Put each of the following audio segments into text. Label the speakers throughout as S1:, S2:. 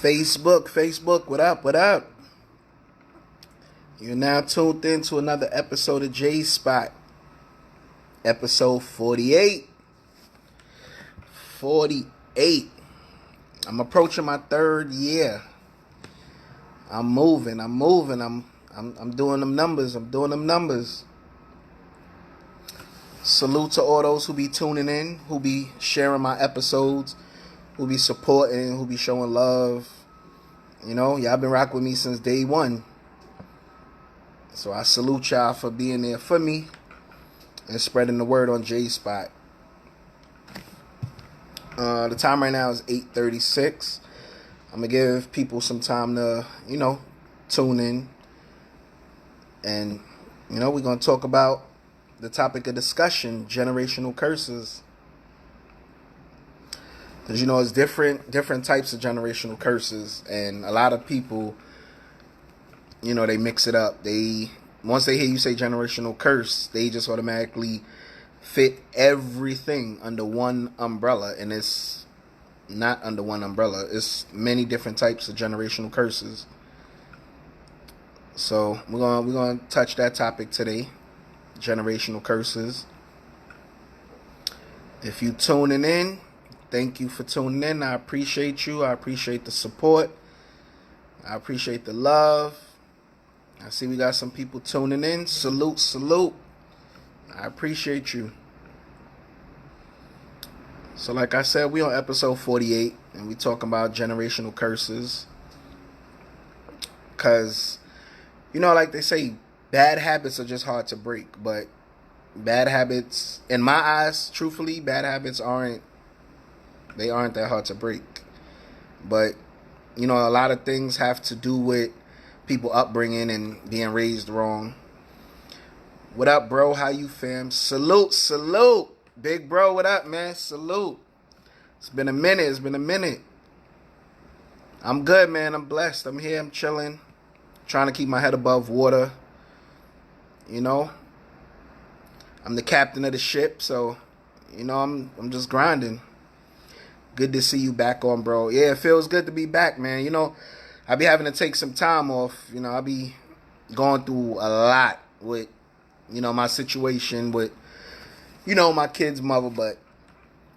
S1: Facebook, what up, what up? You're now tuned in to another episode of J Spot, episode 48. 48. I'm approaching my third year. I'm moving. I'm doing them numbers. Salute to all those who be tuning in, who be sharing my episodes, who be supporting, who be showing love. You know, y'all been rocking with me since day one. So I salute y'all for being there for me and spreading the word on J Spot. The time right now is 8:36. I'm going to give people some time to, tune in. And, we're going to talk about the topic of discussion, generational curses. Because, it's different types of generational curses. And a lot of people, they mix it up. Once they hear you say generational curse, they just automatically fit everything under one umbrella. And it's not under one umbrella. It's many different types of generational curses. So we're gonna touch that topic today. Generational curses. If you tuning in, thank you for tuning in. I appreciate you. I appreciate the support. I appreciate the love. I see we got some people tuning in. Salute. I appreciate you. So like I said, we on episode 48 and we talking about generational curses. Cause, like they say, bad habits are just hard to break. But bad habits, in my eyes, truthfully, bad habits aren't that hard to break. But, a lot of things have to do with people upbringing and being raised wrong. What up, bro? How you, fam? Salute. Big bro, what up, man? Salute. It's been a minute. I'm good, man. I'm blessed. I'm here. I'm chilling. Trying to keep my head above water. I'm the captain of the ship, so, I'm just grinding. Good to see you back on, bro. Yeah, it feels good to be back, man. I be having to take some time off. I be going through a lot with, my situation with, my kid's mother. But,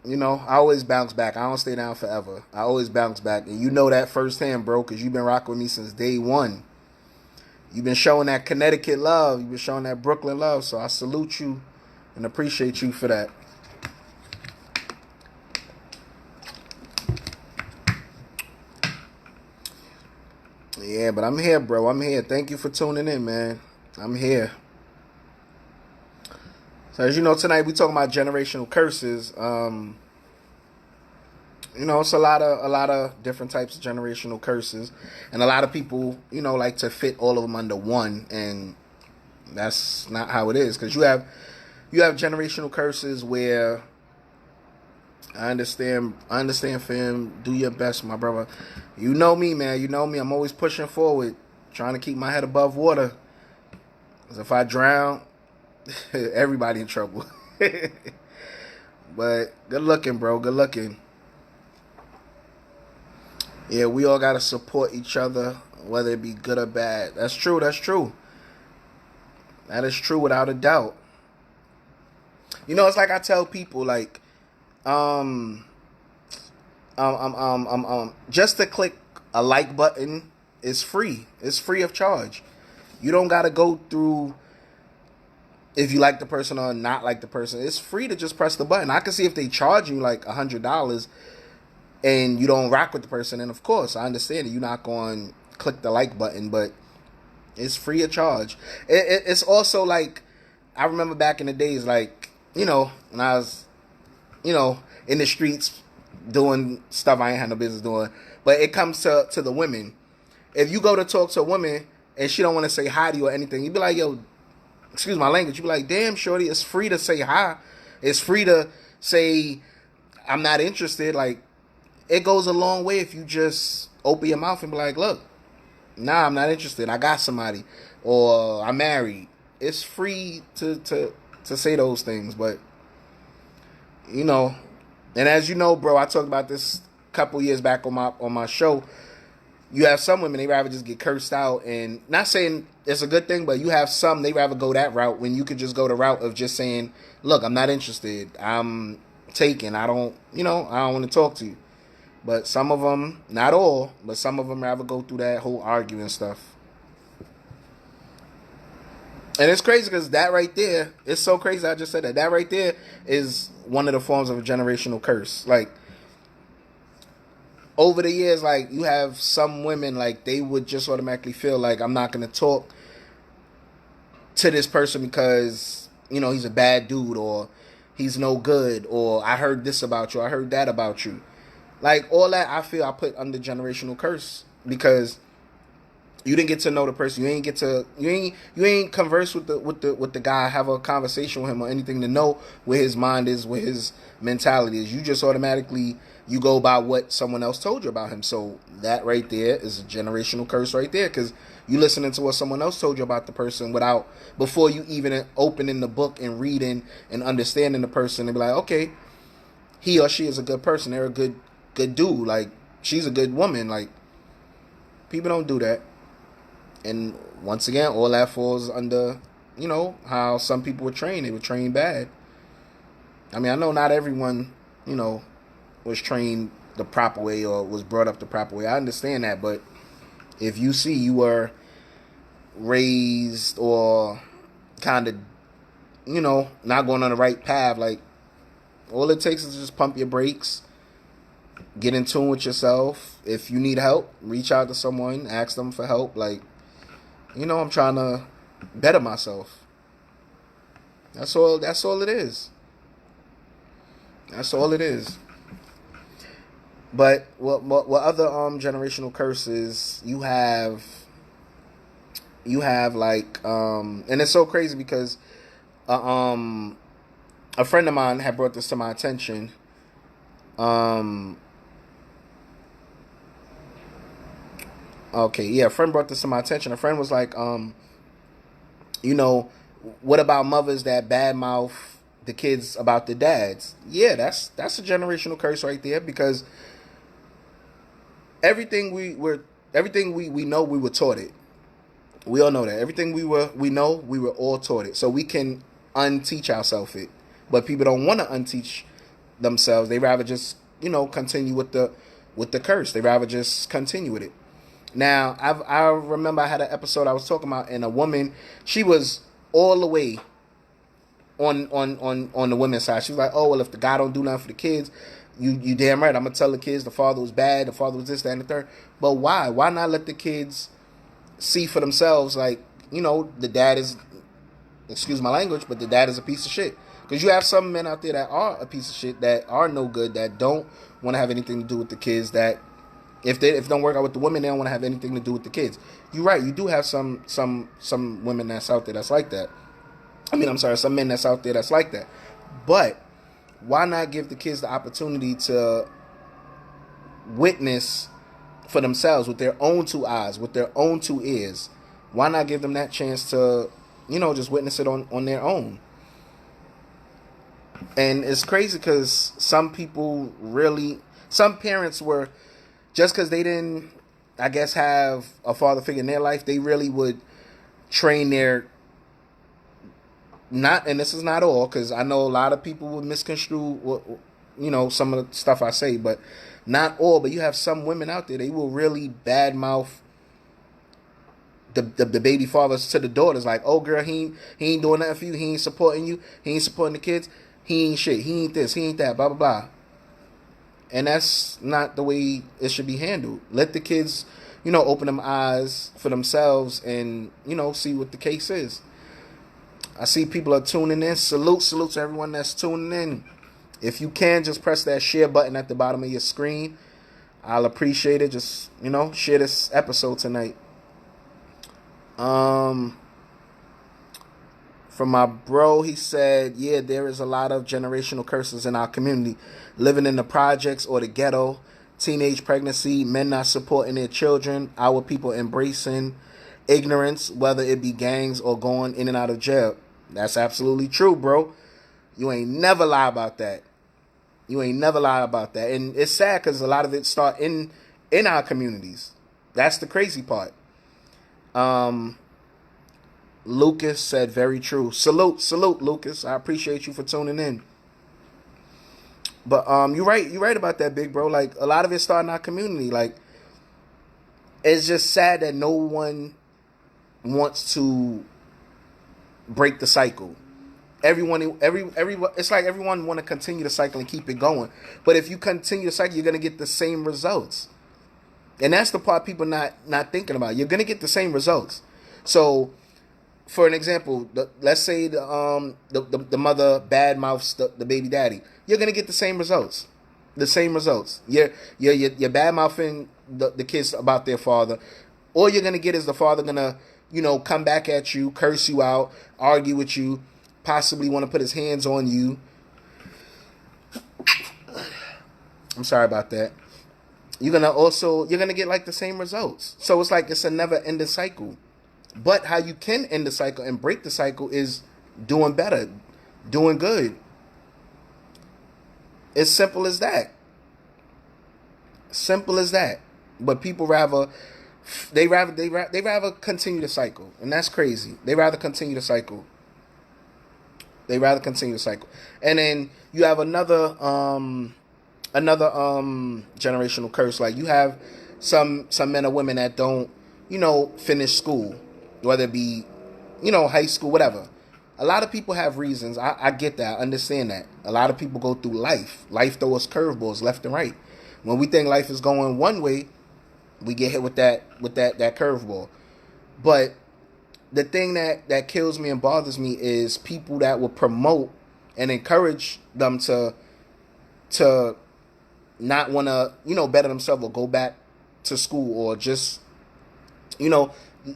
S1: I always bounce back. I don't stay down forever. I always bounce back. And you know that firsthand, bro, because you've been rocking with me since day one. You've been showing that Connecticut love. You've been showing that Brooklyn love. So I salute you and appreciate you for that. Yeah, but I'm here, bro. I'm here. Thank you for tuning in, man. I'm here. So as you know, tonight we talking about generational curses. It's a lot of different types of generational curses, and a lot of people, like to fit all of them under one, and that's not how it is. Because you have generational curses where I understand, fam. Do your best, my brother. You know me, man. You know me. I'm always pushing forward, trying to keep my head above water. Because if I drown, everybody in trouble. But good looking, bro. Good looking. Yeah, we all gotta support each other, whether it be good or bad. That's true. That is true without a doubt. It's like I tell people, like, just to click a like button is free. It's free of charge. You don't gotta go through if you like the person or not like the person. It's free to just press the button. I can see if they charge you like $100 and you don't rock with the person, and of course I understand that you're not going to click the like button, but it's free of charge. It's also like, I remember back in the days, like, when I was, in the streets doing stuff I ain't had no business doing. But it comes to the women. If you go to talk to a woman and she don't want to say hi to you or anything, you be like, yo, excuse my language, you be like, damn, shorty, it's free to say hi. It's free to say I'm not interested. Like, it goes a long way if you just open your mouth and be like, look, nah, I'm not interested. I got somebody. Or I'm married. It's free to say those things. But, and as you know, bro, I talked about this a couple years back on my show. You have some women, they rather just get cursed out, and not saying it's a good thing, but you have some, they rather go that route when you could just go the route of just saying, look, I'm not interested, I'm taken, I don't want to talk to you. But some of them, not all, but some of them rather go through that whole arguing stuff. And it's crazy because that right there, it's so crazy I just said that. That right there is one of the forms of a generational curse. Like, over the years, like, you have some women, like, they would just automatically feel like, I'm not going to talk to this person because, he's a bad dude, or he's no good, or I heard this about you, I heard that about you. Like, all that, I feel I put under generational curse because you didn't get to know the person. You ain't converse with the guy, have a conversation with him or anything to know where his mind is, where his mentality is. You just automatically, you go by what someone else told you about him. So that right there is a generational curse right there, because you listening to what someone else told you about the person before you even opening the book and reading and understanding the person, and be like, okay, he or she is a good person. They're a good dude. Like, she's a good woman. Like, people don't do that. And once again, all that falls under, how some people were trained. They were trained bad. I mean, I know not everyone, was trained the proper way or was brought up the proper way. I understand that. But if you see you were raised or kind of, not going on the right path, like, all it takes is just pump your brakes, get in tune with yourself. If you need help, reach out to someone, ask them for help. Like, I'm trying to better myself. That's all it is. That's all it is. But what other generational curses you have like and it's so crazy because a friend of mine had brought this to my attention. Okay, yeah, a friend brought this to my attention. A friend was like, what about mothers that badmouth the kids about the dads? Yeah, that's a generational curse right there, because everything we know, we were taught it. We all know that. Everything we know, we were all taught it. So we can unteach ourselves it. But people don't want to unteach themselves. They rather just, continue with the curse. They rather just continue with it. Now, I remember I had an episode I was talking about, and a woman, she was all the way on the women's side. She was like, oh, well, if the guy don't do nothing for the kids, you damn right, I'm going to tell the kids the father was bad, the father was this, that, and the third. But why? Why not let the kids see for themselves, like, the dad is, excuse my language, but the dad is a piece of shit. Because you have some men out there that are a piece of shit, that are no good, that don't want to have anything to do with the kids, that if it don't work out with the women, they don't want to have anything to do with the kids. You're right. You do have some women that's out there that's like that. Some men that's out there that's like that. But why not give the kids the opportunity to witness for themselves with their own two eyes, with their own two ears? Why not give them that chance to, just witness it on their own? And it's crazy because some parents were, just because they didn't, I guess, have a father figure in their life, they really would train and this is not all, because I know a lot of people would misconstrue, some of the stuff I say, but not all. But you have some women out there, they will really badmouth the baby fathers to the daughters, like, oh girl, he ain't doing nothing for you, he ain't supporting you, he ain't supporting the kids, he ain't shit, he ain't this, he ain't that, blah blah blah. And that's not the way it should be handled. Let the kids, open them eyes for themselves and, see what the case is. I see people are tuning in. Salute to everyone that's tuning in. If you can, just press that share button at the bottom of your screen. I'll appreciate it. Just, share this episode tonight. From my bro, he said, yeah, there is a lot of generational curses in our community. Living in the projects or the ghetto, teenage pregnancy, men not supporting their children, our people embracing ignorance, whether it be gangs or going in and out of jail. That's absolutely true, bro. You ain't never lie about that. And it's sad because a lot of it start in our communities. That's the crazy part. Um, Lucas said very true. Salute, Lucas. I appreciate you for tuning in. But you're right about that, big bro. Like a lot of it starting our community. Like it's just sad that no one wants to break the cycle. Everyone, it's like everyone want to continue the cycle and keep it going. But if you continue the cycle, you're gonna get the same results, and that's the part people not thinking about. You're gonna get the same results. So, for an example, let's say the mother bad mouths the baby daddy, you're gonna get the same results. The same results. You're bad mouthing the kids about their father. All you're gonna get is the father gonna, come back at you, curse you out, argue with you, possibly want to put his hands on you. I'm sorry about that. You're gonna get like the same results. So it's like it's a never ending cycle. But how you can end the cycle and break the cycle is doing better, doing good. It's simple as that. Simple as that. But people rather continue the cycle, and that's crazy. They rather continue the cycle. And then you have another generational curse. Like you have some men or women that don't, finish school, whether it be, high school, whatever. A lot of people have reasons. I get that. I understand that. A lot of people go through life. Life throws us curveballs left and right. When we think life is going one way, we get hit with that curveball. But the thing that kills me and bothers me is people that will promote and encourage them to not want to, better themselves or go back to school or just,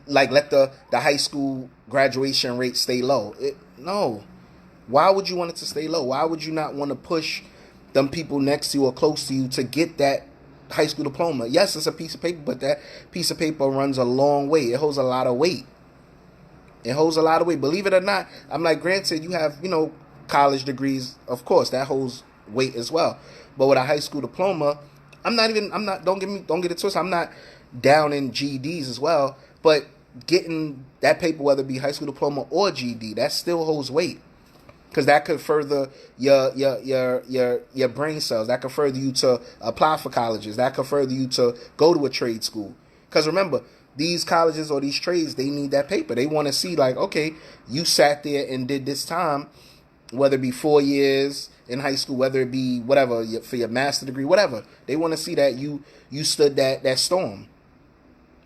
S1: like let the high school graduation rate stay low. No. Why would you want it to stay low? Why would you not want to push them people next to you or close to you to get that high school diploma? Yes, it's a piece of paper, but that piece of paper runs a long way. It holds a lot of weight. Believe it or not, I'm like, granted, you have, college degrees. Of course, that holds weight as well. But with a high school diploma, don't get it twisted. I'm not down in GEDs as well. But getting that paper, whether it be high school diploma or GED, that still holds weight. Because that could further your brain cells. That could further you to apply for colleges. That could further you to go to a trade school. Because remember, these colleges or these trades, they need that paper. They want to see like, okay, you sat there and did this time, whether it be 4 years in high school, whether it be whatever, for your master's degree, whatever. They want to see that you stood that storm.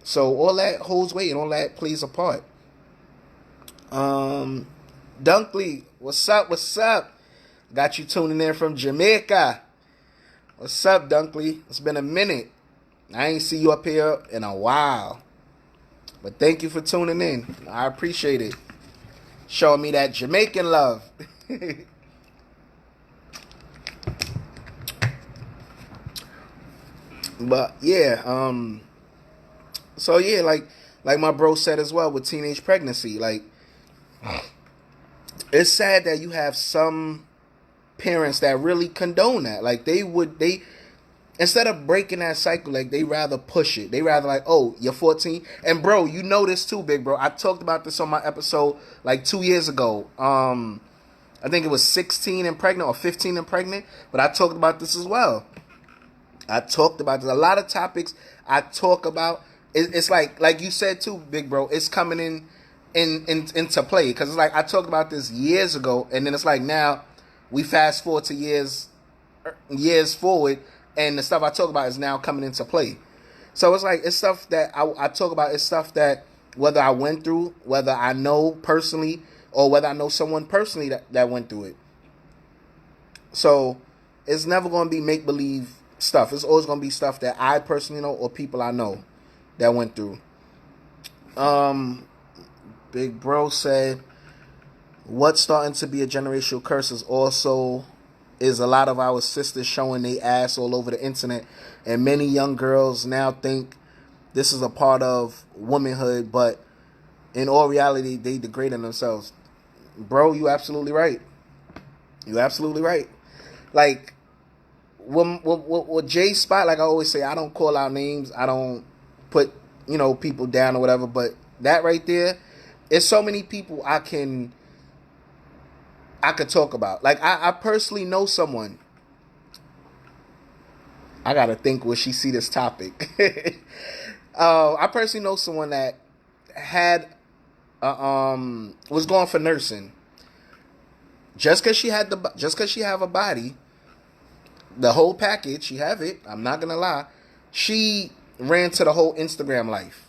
S1: So all that holds weight and all that plays a part. Dunkley, what's up? Got you tuning in from Jamaica. What's up, Dunkley? It's been a minute. I ain't see you up here in a while. But thank you for tuning in. I appreciate it. Showing me that Jamaican love. But yeah, so yeah, like my bro said as well with teenage pregnancy, like it's sad that you have some parents that really condone that. Like they instead of breaking that cycle, like they rather push it. They rather like, oh, you're 14. And bro, you know this too, big bro. I talked about this on my episode like 2 years ago. I think it was 16 and pregnant or 15 and pregnant, but I talked about this as well. I talked about this. A lot of topics I talk about. It's like you said too, big bro. It's coming into play because it's like I talked about this years ago, and then it's like now we fast forward to years forward, and the stuff I talk about is now coming into play. So it's like it's stuff that I talk about. It's stuff that whether I went through, whether I know personally, or whether I know someone personally that went through it. So it's never going to be make believe stuff. It's always going to be stuff that I personally know or people I know that went through. Big bro said, what's starting to be a generational curse is a lot of our sisters showing their ass all over the internet, and many young girls now think this is a part of womanhood, but in all reality, they degrading themselves. Bro, you absolutely right. Like, with J Spot, like I always say, I don't call out names. I don't put people down or whatever. But that right there, it's so many people I could talk about. Like I personally know someone. I gotta think will she see this topic. I personally know someone that had was going for nursing. Just cause she have a body, the whole package, she have it. I'm not gonna lie. She ran to the whole Instagram life.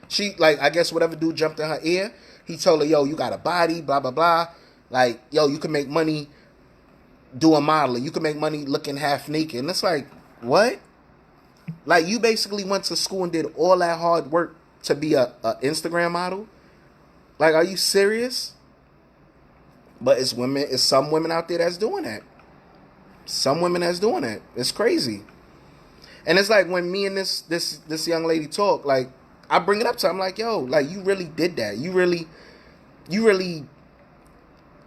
S1: She like I guess whatever dude jumped in her ear, he told her, yo, you got a body, blah blah blah. Like, yo, you can make money doing modeling. You can make money looking half naked. And it's like, what? Like, you basically went to school and did all that hard work to be a Instagram model? Like, are you serious? But it's some women out there that's doing that. Some women that's doing that. It's crazy. And it's like when me and this young lady talk, like, I bring it up to her. I'm like, yo, like, you really did that. You really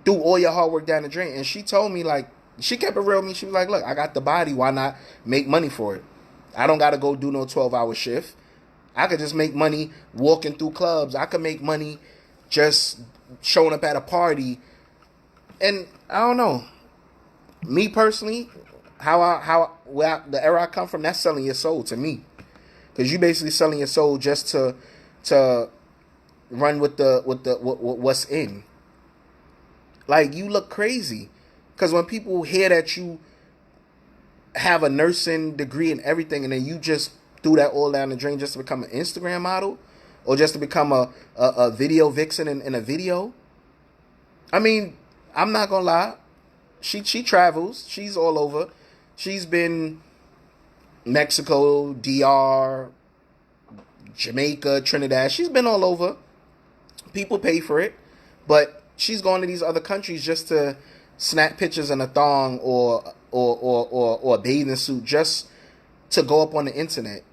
S1: threw all your hard work down the drain. And she told me, like, she kept it real with me. She was like, look, I got the body. Why not make money for it? I don't got to go do no 12-hour shift. I could just make money walking through clubs. I could make money just showing up at a party. And I don't know. Me personally, the era I come from, that's selling your soul to me. Because you basically selling your soul just to run with what's in. Like, you look crazy. Because when people hear that you have a nursing degree and everything, and then you just threw that all down the drain just to become an Instagram model, or just to become a video vixen in a video. I mean, I'm not gonna lie. She travels. She's all over. She's been Mexico, DR, Jamaica, Trinidad. She's been all over. People pay for it, but she's going to these other countries just to snap pictures in a thong or a bathing suit just to go up on the internet.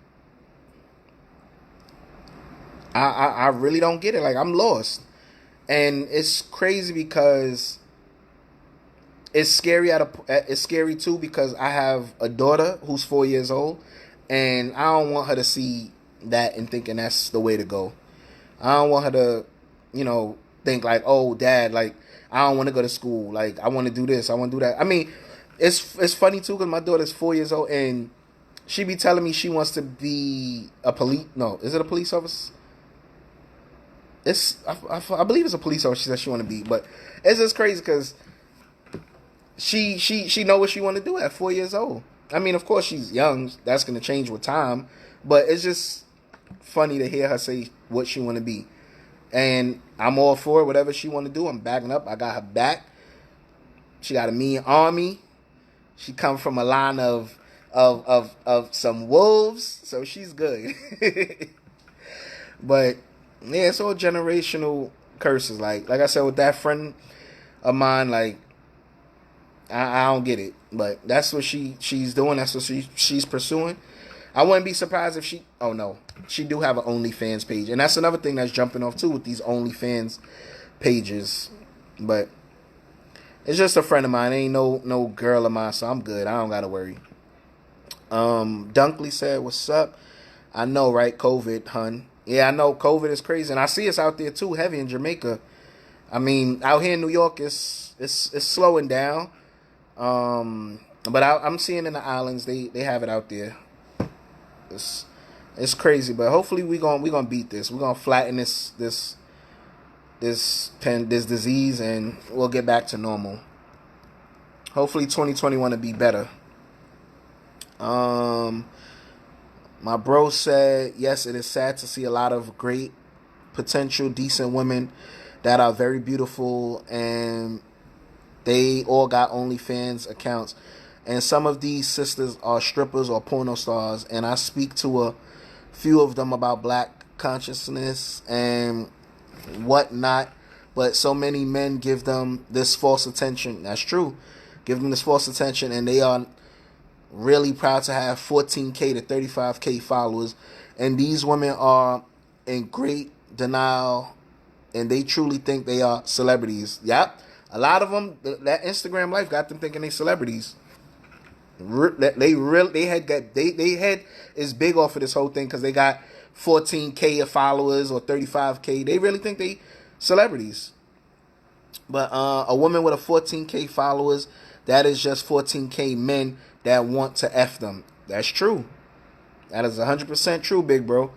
S1: I really don't get it. Like, I'm lost. And it's crazy because it's scary it's scary too because I have a daughter who's 4 years old, and I don't want her to see that and thinking that's the way to go. I don't want her to, think like, oh, dad, like, I don't want to go to school. Like, I want to do this. I want to do that. I mean, it's funny too because my daughter's 4 years old and she be telling me she wants to be a police. No, is it a police officer? I believe it's a police officer. She said she want to be, but it's just crazy because she know what she want to do at 4 years old. I mean, of course she's young. That's gonna change with time, but it's just funny to hear her say what she want to be. And I'm all for it. Whatever she want to do, I'm backing up. I got her back. She got a mean army. She come from a line of some wolves, so she's good. But yeah, it's all generational curses. Like I said, with that friend of mine, like I don't get it. But that's what she's doing. That's what she's pursuing. I wouldn't be surprised if she... Oh, no. She do have an OnlyFans page. And that's another thing that's jumping off, too, with these OnlyFans pages. But it's just a friend of mine. It ain't no girl of mine, so I'm good. I don't got to worry. Dunkley said, what's up? I know, right? COVID, hun. Yeah, I know. COVID is crazy. And I see it's out there, too, heavy in Jamaica. I mean, out here in New York, it's slowing down. But I'm seeing in the islands, they have it out there. It's crazy, but hopefully we gonna beat this. We're gonna flatten this disease, and we'll get back to normal. Hopefully 2021 will be better. My bro said, yes, it is sad to see a lot of great potential decent women that are very beautiful, and they all got OnlyFans accounts. And some of these sisters are strippers or porno stars. And I speak to a few of them about black consciousness and whatnot. But so many men give them this false attention. That's true. Give them this false attention. And they are really proud to have 14K to 35K followers. And these women are in great denial. And they truly think they are celebrities. Yep. A lot of them, that Instagram life got them thinking they celebrities. They had is big off of this whole thing because they got 14K of followers or 35K. They really think they celebrities. But a woman with a 14K followers, that is just 14K men that want to F them. That's true. That is 100% true, big bro.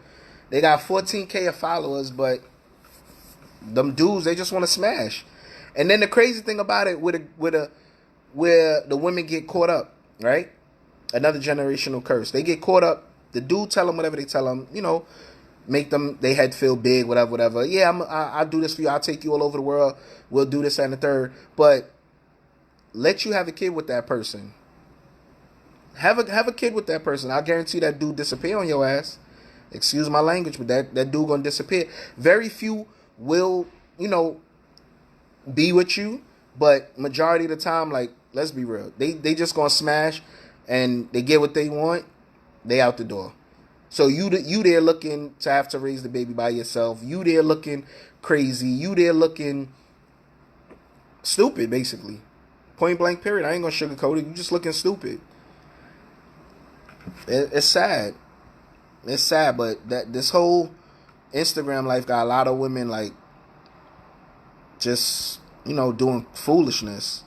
S1: They got 14K of followers, but them dudes, they just want to smash. And then the crazy thing about it, where the women get caught up, right? Another generational curse. They get caught up. The dude tell them whatever they tell them, make them, they head feel big, whatever. Yeah, I'll do this for you. I'll take you all over the world. We'll do this and the third. But let you have a kid with that person. Have a kid with that person. I guarantee that dude disappear on your ass. Excuse my language, but that dude gonna disappear. Very few will, be with you, but majority of the time, like, let's be real, they just gonna smash, and they get what they want, they out the door. So you there looking to have to raise the baby by yourself. You there looking crazy. You there looking stupid, basically. Point blank period. I ain't gonna sugarcoat it. You just looking stupid. It's sad. It's sad, but that this whole Instagram life got a lot of women like just doing foolishness.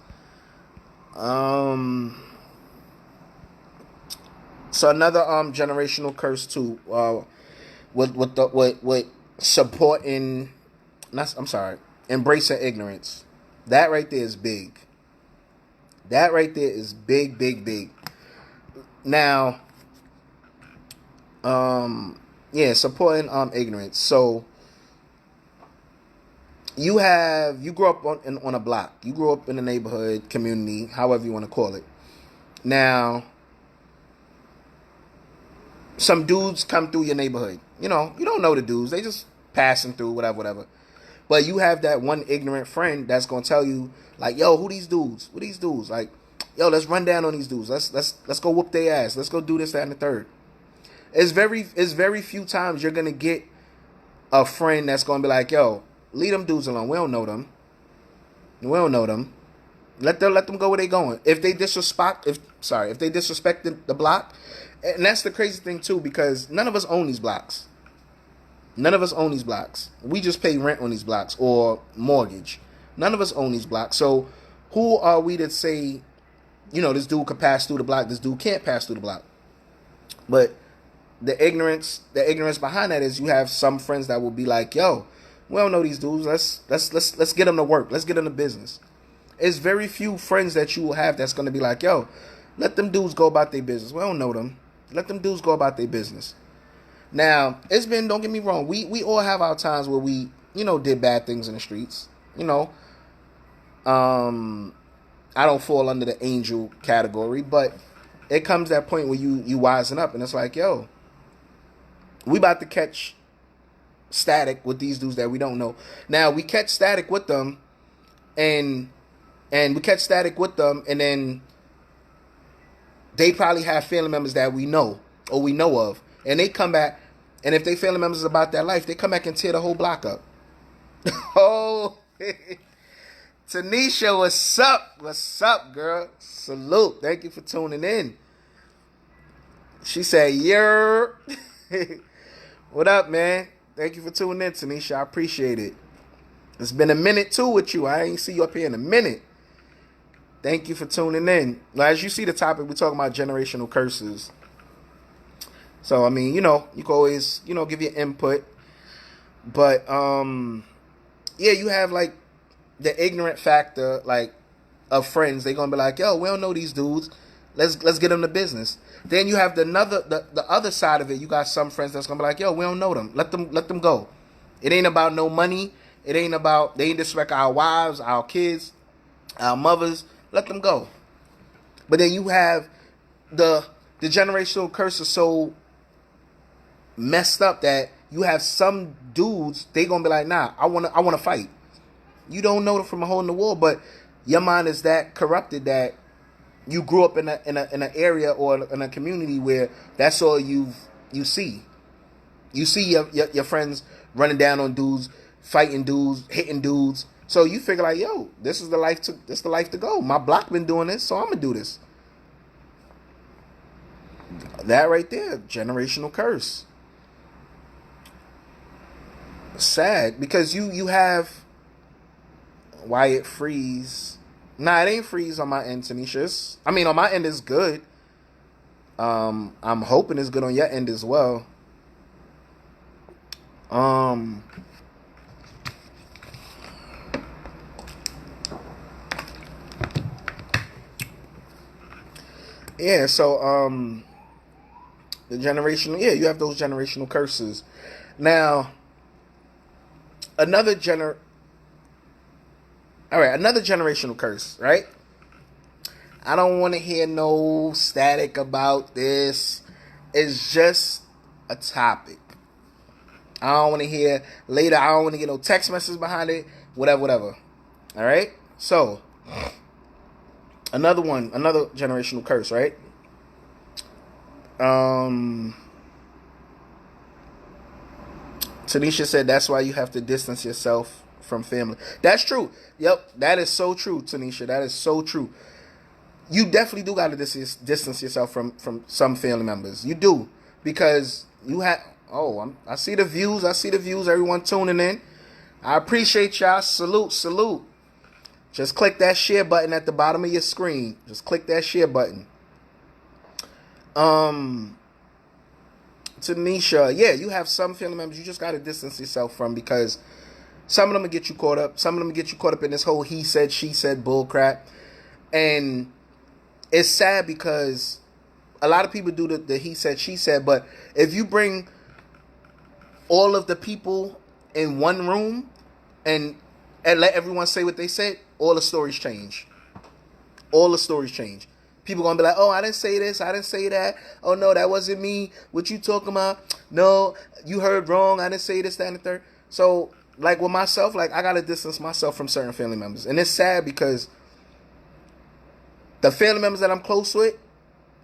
S1: So another generational curse too. With supporting, embracing ignorance. That right there is big. That right there is big, big, big. Now, supporting ignorance. So you grew up on a block. You grew up in a neighborhood, community, however you want to call it. Now, some dudes come through your neighborhood. You don't know the dudes. They just passing through, whatever. But you have that one ignorant friend that's gonna tell you, like, yo, who these dudes? Who these dudes? Like, yo, let's run down on these dudes. Let's go whoop their ass. Let's go do this, that, and the third. It's very few times you're gonna get a friend that's gonna be like, yo, leave them dudes alone. We don't know them. Let them go where they going. If they disrespect the block, and that's the crazy thing too, because none of us own these blocks. We just pay rent on these blocks or mortgage. None of us own these blocks. So who are we to say, this dude could pass through the block, this dude can't pass through the block? But the ignorance behind that is you have some friends that will be like, yo, we don't know these dudes. Let's get them to work. Let's get them to business. It's very few friends that you will have that's going to be like, yo, let them dudes go about their business. We don't know them. Let them dudes go about their business. Now, don't get me wrong, we all have our times where we, did bad things in the streets. I don't fall under the angel category, but it comes that point where you wisen up and it's like, yo, we about to catch static with these dudes that we don't know. Now, we catch static with them and then they probably have family members that we know or we know of. And they come back, and if they family members about that life, they come back and tear the whole block up. Oh, Tanisha, what's up? What's up, girl? Salute. Thank you for tuning in. She said, yeah. What up, man? Thank you for tuning in, Tanisha. I appreciate it. It's been a minute, too, with you. I ain't see you up here in a minute. Thank you for tuning in. Now, as you see the topic, we're talking about generational curses. So, I mean, you can always, give your input. But, you have, like, the ignorant factor, like, of friends. They're going to be like, yo, we don't know these dudes. Let's get them to business. Then you have the other side of it. You got some friends that's going to be like, yo, we don't know them. Let them go. It ain't about no money. It ain't about, they ain't disrespect our wives, our kids, our mothers. Let them go. But then you have the generational curse is so messed up that you have some dudes, they gonna be like, nah, I wanna fight. You don't know them from a hole in the wall, but your mind is that corrupted that you grew up in an area or in a community where that's all you see. You see your friends running down on dudes, fighting dudes, hitting dudes. So you figure like, yo, this is the life to go. My block been doing this, so I'm gonna do this. That right there, generational curse. sad because you have Wyatt Freeze. Nah, it ain't Freeze on my end, Tanisha. I mean, on my end is good. I'm hoping it's good on your end as well. Yeah, so the generational, yeah, you have those generational curses. Now, another another generational curse, right? I don't want to hear no static about this. It's just a topic. I don't want to hear later. I don't want to get no text messages behind it. Whatever. All right. So another generational curse, right? Tanisha said that's why you have to distance yourself from family. That's true. Yep, that is so true, Tanisha. That is so true. You definitely do got to distance yourself from some family members. You do, because you have. Oh, I see the views. I see the views. Everyone tuning in. I appreciate y'all. Salute. Just click that share button at the bottom of your screen. Just click that share button. Tanisha, yeah, you have some family members you just got to distance yourself from, because some of them will get you caught up. Some of them will get you caught up in this whole he said, she said bull crap. And it's sad because a lot of people do the he said, she said. But if you bring all of the people in one room and let everyone say what they said, all the stories change. People gonna be like, oh, I didn't say this, I didn't say that. Oh no, that wasn't me. What you talking about? No, you heard wrong. I didn't say this, that, and the third. So, like with myself, like I gotta distance myself from certain family members, and it's sad because the family members that I'm close with,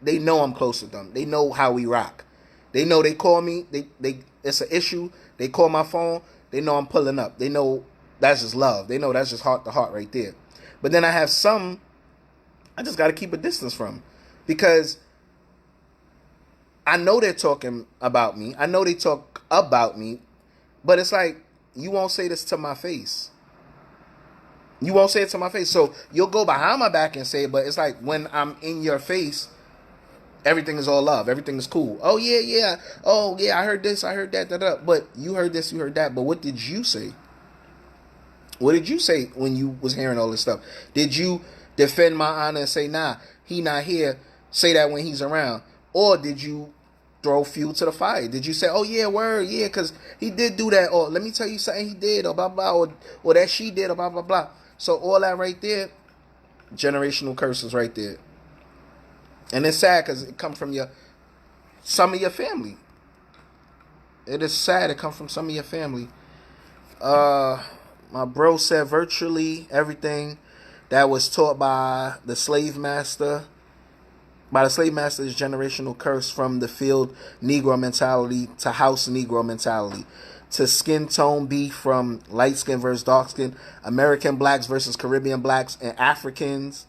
S1: they know I'm close with them. They know how we rock. They know they call me. They it's an issue. They call my phone. They know I'm pulling up. They know that's just love. They know that's just heart to heart right there. But then I have some I just got to keep a distance from, because I know they're talking about me. I know they talk about me, but it's like, you won't say this to my face. You won't say it to my face. So you'll go behind my back and say it, but it's like when I'm in your face, everything is all love. Everything is cool. Oh, yeah. Oh, yeah, I heard this, I heard that, But you heard this, you heard that. But what did you say? What did you say when you was hearing all this stuff? Did you defend my honor and say, nah, he not here, say that when he's around? Or did you throw fuel to the fire? Did you say, oh, yeah, word, yeah, because he did do that, or let me tell you something he did, or blah, blah, or that she did, or blah, blah, blah. So all that right there, generational curses right there. And it's sad because it comes from some of your family. It is sad it comes from some of your family. My bro said virtually everything that was taught by the slave master. By the slave master is generational curse, from the field Negro mentality to house Negro mentality to skin tone beef, from light skin versus dark skin, American blacks versus Caribbean blacks and Africans.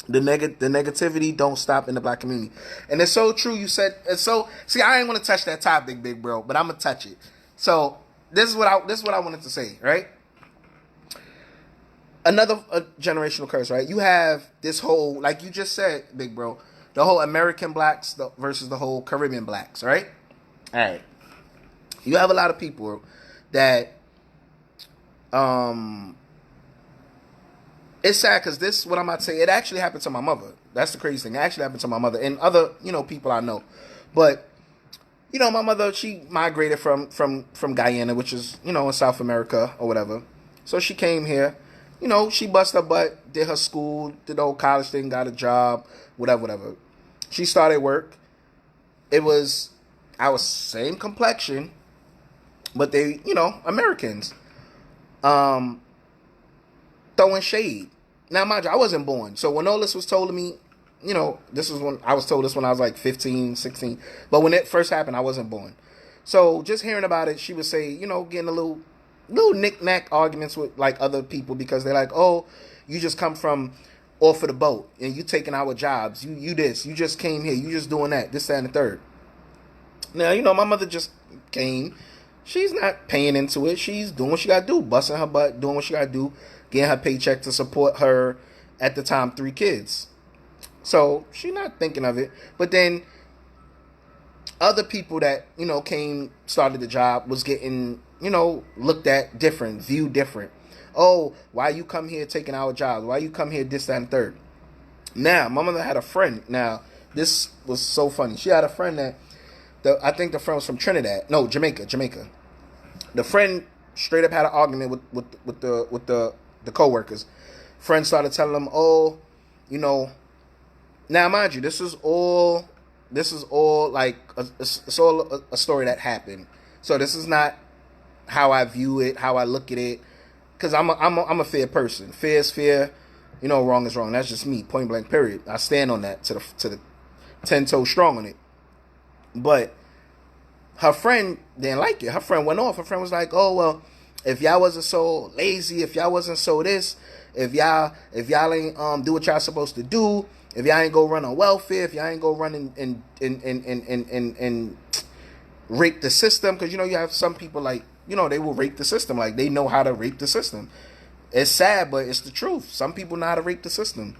S1: The negativity don't stop in the black community. And it's so true. You said it's so. See, I ain't want to touch that topic, big bro, but I'm gonna touch it. So this is what I wanted to say, right? Another generational curse, right? You have this whole, like you just said, big bro, the whole American blacks versus the whole Caribbean blacks, right? All right. You have a lot of people that, it's sad because this, what I'm about to say, it actually happened to my mother. That's the crazy thing. It actually happened to my mother and other, people I know. But, my mother, she migrated from Guyana, which is, in South America or whatever. So she came here. She busted her butt, did her school, did the whole college thing, got a job, whatever. She started work. I was same complexion, but they, Americans. Throwing shade. Now, mind you, I wasn't born. So when all this was told to me, this was when I was told this when I was like 15, 16. But when it first happened, I wasn't born. So just hearing about it, she would say, getting a little knick-knack arguments with like other people, because they're like, oh, you just come from off of the boat and you taking our jobs. You this, you just came here, you just doing that, this, that, and the third. Now, my mother just came, She's not paying into it. She's doing what she got to do, busting her butt, doing what she got to do, getting her paycheck to support her, at the time, 3 kids. So she's not thinking of it. But then other people that, started the job was getting, looked at different, viewed different. Oh, why you come here taking our jobs? Why you come here this, that, and third? Now, my mother had a friend. Now, this was so funny. She had a friend that, I think the friend was from Trinidad. No, Jamaica. The friend straight up had an argument with the co-workers. Friend started telling them, oh, now mind you, this is all like it's all a story that happened. So this is not how I view it, how I look at it, because I'm a fair person. Fair is fair, wrong is wrong. That's just me, point blank, period. I stand on that to the 10 toes strong on it. But her friend didn't like it. Her friend went off. Her friend was like, oh, well, if y'all wasn't so lazy, if y'all wasn't so this, if y'all ain't do what y'all supposed to do, if y'all ain't go run on welfare, if y'all ain't go run and rape the system, because you have some people like, they will rape the system, like they know how to rape the system. It's sad, but it's the truth. Some people know how to rape the system.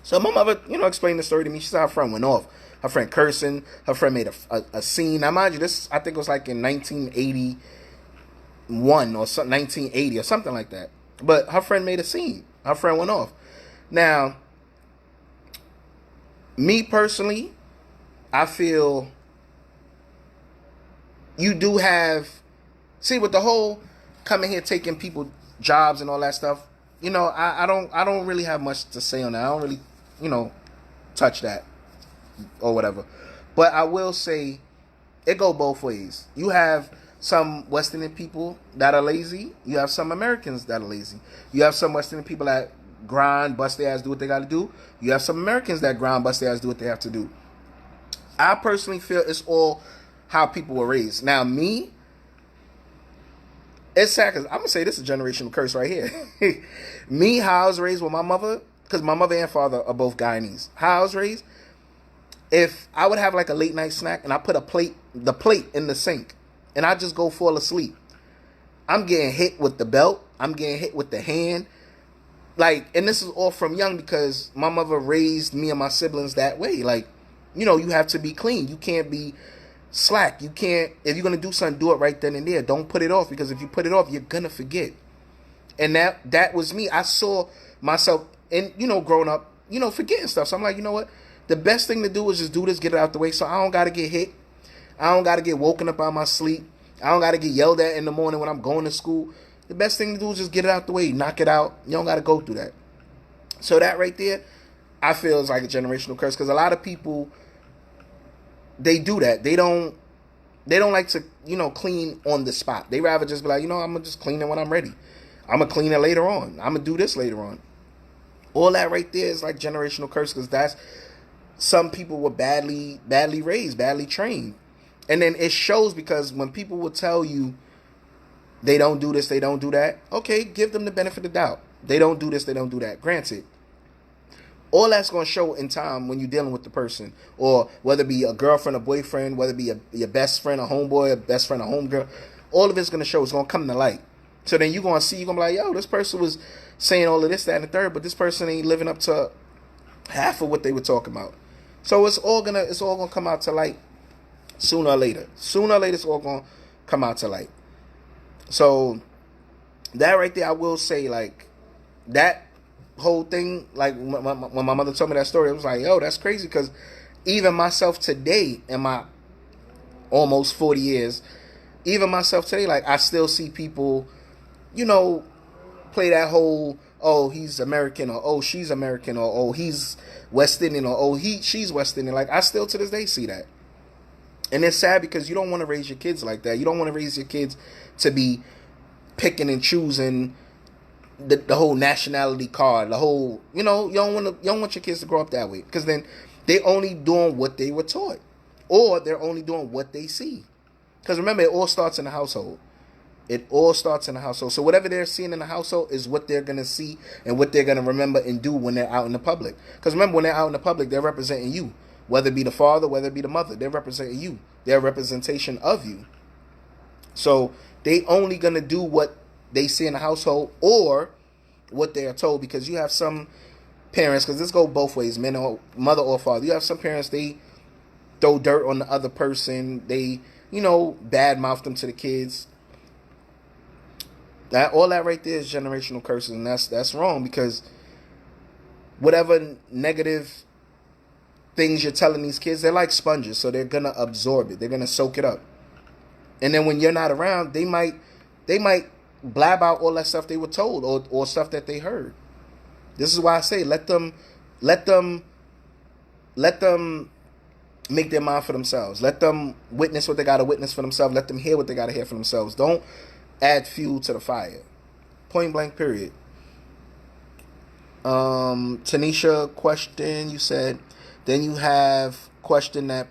S1: So my mother, explained the story to me. She said her friend went off. Her friend cursing. Her friend made a scene. Now, mind you, this, I think it was like in 1981 or something, 1980 or something like that. But her friend made a scene. Her friend went off. Now, me personally, I feel you do have, see, with the whole coming here taking people jobs and all that stuff, I don't really have much to say on that. I don't really, touch that or whatever. But I will say it go both ways. You have some West Indian people that are lazy. You have some Americans that are lazy. You have some West Indian people that grind, bust their ass, do what they got to do. You have some Americans that grind, bust their ass, do what they have to do. I personally feel it's all how people were raised. Now, me, it's sad because I'm going to say this is a generational curse right here. Me, how I was raised with my mother, because my mother and father are both Guyanese. How I was raised, if I would have like a late night snack and I put the plate in the sink and I just go fall asleep, I'm getting hit with the belt. I'm getting hit with the hand. Like, and this is all from young because my mother raised me and my siblings that way. Like, you have to be clean. You can't be slack. You can't, if you're going to do something, do it right then and there. Don't put it off, because if you put it off, you're going to forget. And that was me. I saw myself, and growing up, forgetting stuff. So I'm like, you know what? The best thing to do is just do this, get it out the way, so I don't got to get hit. I don't got to get woken up out of my sleep. I don't got to get yelled at in the morning when I'm going to school. The best thing to do is just get it out the way, knock it out. You don't got to go through that. So that right there, I feel is like a generational curse, because a lot of people, they do that. They don't like to, clean on the spot. They rather just be like, I'm going to just clean it when I'm ready. I'm going to clean it later on. I'm going to do this later on. All that right there is like generational curse, because that's, some people were badly raised, badly trained. And then it shows, because when people will tell you they don't do this, they don't do that, okay, give them the benefit of the doubt. They don't do this, they don't do that. Granted, all that's going to show in time when you're dealing with the person, or whether it be a girlfriend, a boyfriend, whether it be your best friend, a homeboy, a best friend, a homegirl, all of it's going to show. It's going to come to light. So then you're going to see, you're going to be like, yo, this person was saying all of this, that, and the third, but this person ain't living up to half of what they were talking about. So it's all gonna come out to light sooner or later. Sooner or later, it's all gonna come out to light. So that right there, I will say, like, that whole thing, like when my mother told me that story, I was like, yo, that's crazy, because even myself today, in my almost 40 years, even myself today, like, I still see people, play that whole, oh, he's American, or oh, she's American, or oh, he's West Indian, or oh, she's West Indian. Like, I still to this day see that. And it's sad, because you don't want to raise your kids like that. You don't want to raise your kids to be picking and choosing the whole nationality card, the whole, you don't want your kids to grow up that way, because then they only doing what they were taught, or they're only doing what they see. Because remember, it all starts in the household. It all starts in the household. So whatever they're seeing in the household is what they're going to see and what they're going to remember and do when they're out in the public. Because remember, when they're out in the public, they're representing you. Whether it be the father, whether it be the mother, they're representing you. They're a representation of you. So they only gonna do what they see in the household or what they are told, because you have some parents, because this go both ways, men or mother or father. You have some parents, they throw dirt on the other person. They, badmouth them to the kids. That all that right there is generational curses, and that's wrong, because whatever negative things you're telling these kids, they're like sponges, so they're gonna absorb it. They're gonna soak it up, and then when you're not around, they might blab out all that stuff they were told, or stuff that they heard. This is why I say let them make their mind for themselves. Let them witness what they gotta witness for themselves. Let them hear what they gotta hear for themselves. Don't add fuel to the fire. Point blank. Period. Tanisha question. You said then you have to question that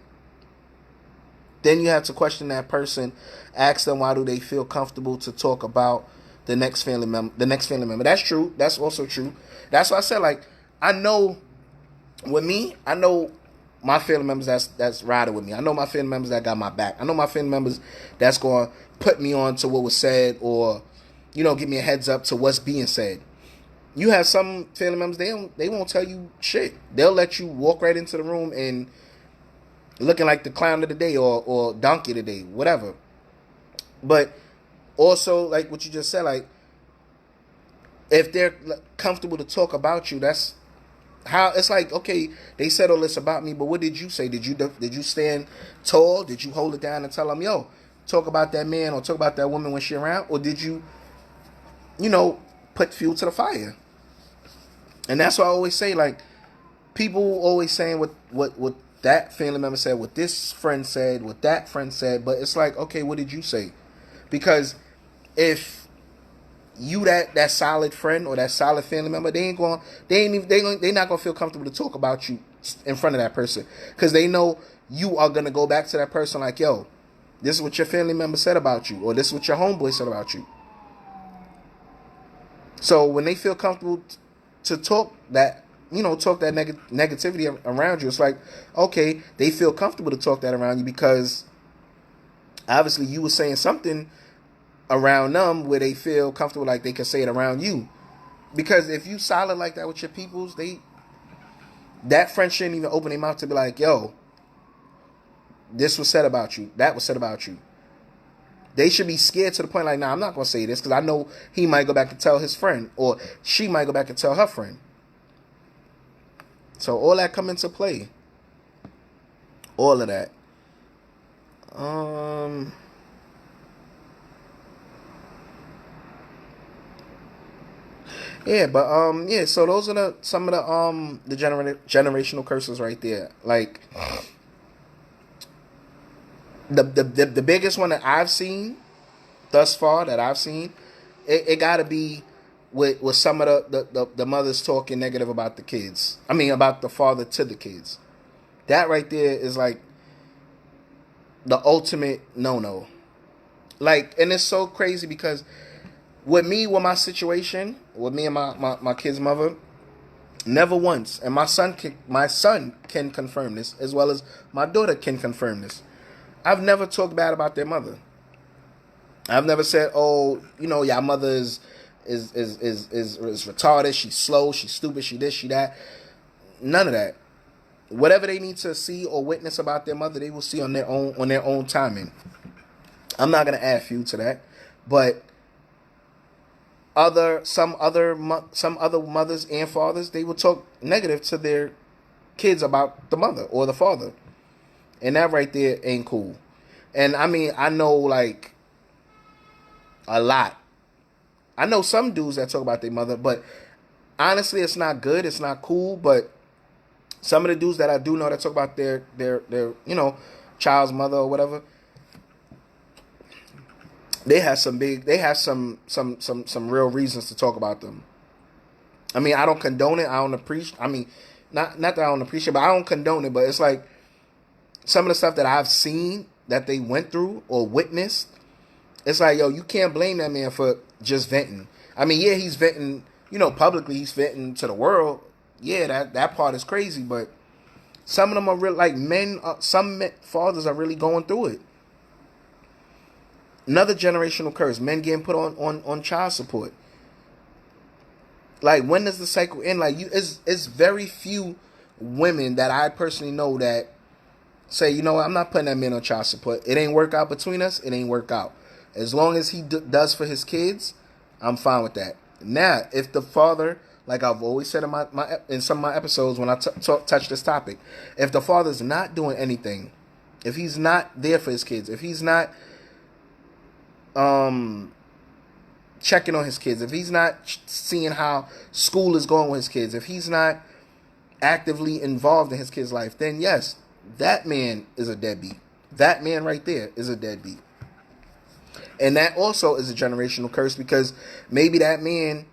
S1: person. Ask them why do they feel comfortable to talk about the next family member. That's true. That's also true. That's why I said, like, I know with me, I know my family members that's riding with me. I know my family members that got my back. I know my family members that's going to put me on to what was said, or give me a heads up to what's being said. You have some family members, they won't tell you shit. They'll let you walk right into the room and looking like the clown of the day, or donkey of the day, whatever. But also, like what you just said, like, if they're comfortable to talk about you, that's how it's like. Okay, they said all this about me, but what did you say? Did you stand tall? Did you hold it down and tell them, yo, talk about that man or talk about that woman when she around? Or did you, put fuel to the fire? And that's why I always say, like, people always saying what that family member said, what this friend said, what that friend said, but it's like, okay, what did you say? Because if you that solid friend or that solid family member, they not gonna feel comfortable to talk about you in front of that person, because they know you are gonna go back to that person like, yo, this is what your family member said about you, or this is what your homeboy said about you. So when they feel comfortable to talk that negativity around you, it's like, okay, they feel comfortable to talk that around you because obviously you were saying something around them where they feel comfortable, like they can say it around you. Because if you solid like that with your peoples, that friend shouldn't even open their mouth to be like, yo, this was said about you, that was said about you. They should be scared to the point like, nah, I'm not going to say this because I know he might go back and tell his friend, or she might go back and tell her friend. So all that come into play. All of that. So those are some of the generational curses right there. Like the biggest one that I've seen thus far, it got to be with some of the mothers talking negative about the kids. I mean, about the father to the kids. That right there is like the ultimate no. Like, and it's so crazy because with my situation, with me and my kid's mother, never once, and my son can confirm this, as well as my daughter can confirm this, I've never talked bad about their mother. I've never said, oh, your mother is retarded, she's slow, she's stupid, she this, she that. None of that. Whatever they need to see or witness about their mother, they will see on their own timing. I'm not gonna add fuel to that, but some other mothers and fathers, they will talk negative to their kids about the mother or the father, and that right there ain't cool. And I mean, I know like a lot. I know some dudes that talk about their mother, but honestly, it's not good. It's not cool. But some of the dudes that I do know that talk about their child's mother or whatever, they have some real reasons to talk about them. I mean, I don't condone it. I don't appreciate. I mean, not that I don't appreciate, but I don't condone it. But it's like some of the stuff that I've seen that they went through or witnessed. It's like, yo, you can't blame that man for just venting. I mean, yeah, he's venting, publicly, he's venting to the world. Yeah, that part is crazy, but some of them are real, like fathers are really going through it. Another generational curse. Men getting put on child support. Like, when does the cycle end? Like, it's very few women that I personally know that say, you know what, I'm not putting that man on child support. It ain't work out between us. It ain't work out. As long as he does for his kids, I'm fine with that. Now, if the father, like I've always said in some of my episodes when I touch this topic, if the father's not doing anything, if he's not there for his kids, if he's not checking on his kids, if he's not seeing how school is going with his kids, if he's not actively involved in his kid's life, then yes, that man is a deadbeat. That man right there is a deadbeat. And that also is a generational curse, because maybe that man,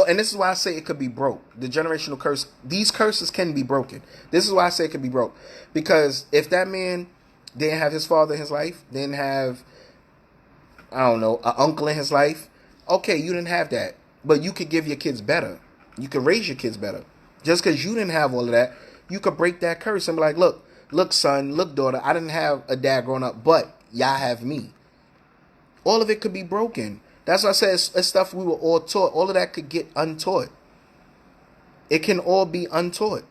S1: and this is why I say it could be broke. The generational curse, these curses can be broken. This is why I say it could be broke. Because if that man didn't have his father in his life, didn't have, I don't know, an uncle in his life, okay, you didn't have that. But you could give your kids better. You could raise your kids better. Just because you didn't have all of that, you could break that curse and be like, look, son, look, daughter, I didn't have a dad growing up, but y'all have me. All of it could be broken. That's why I said it's stuff we were all taught. All of that could get untaught. It can all be untaught.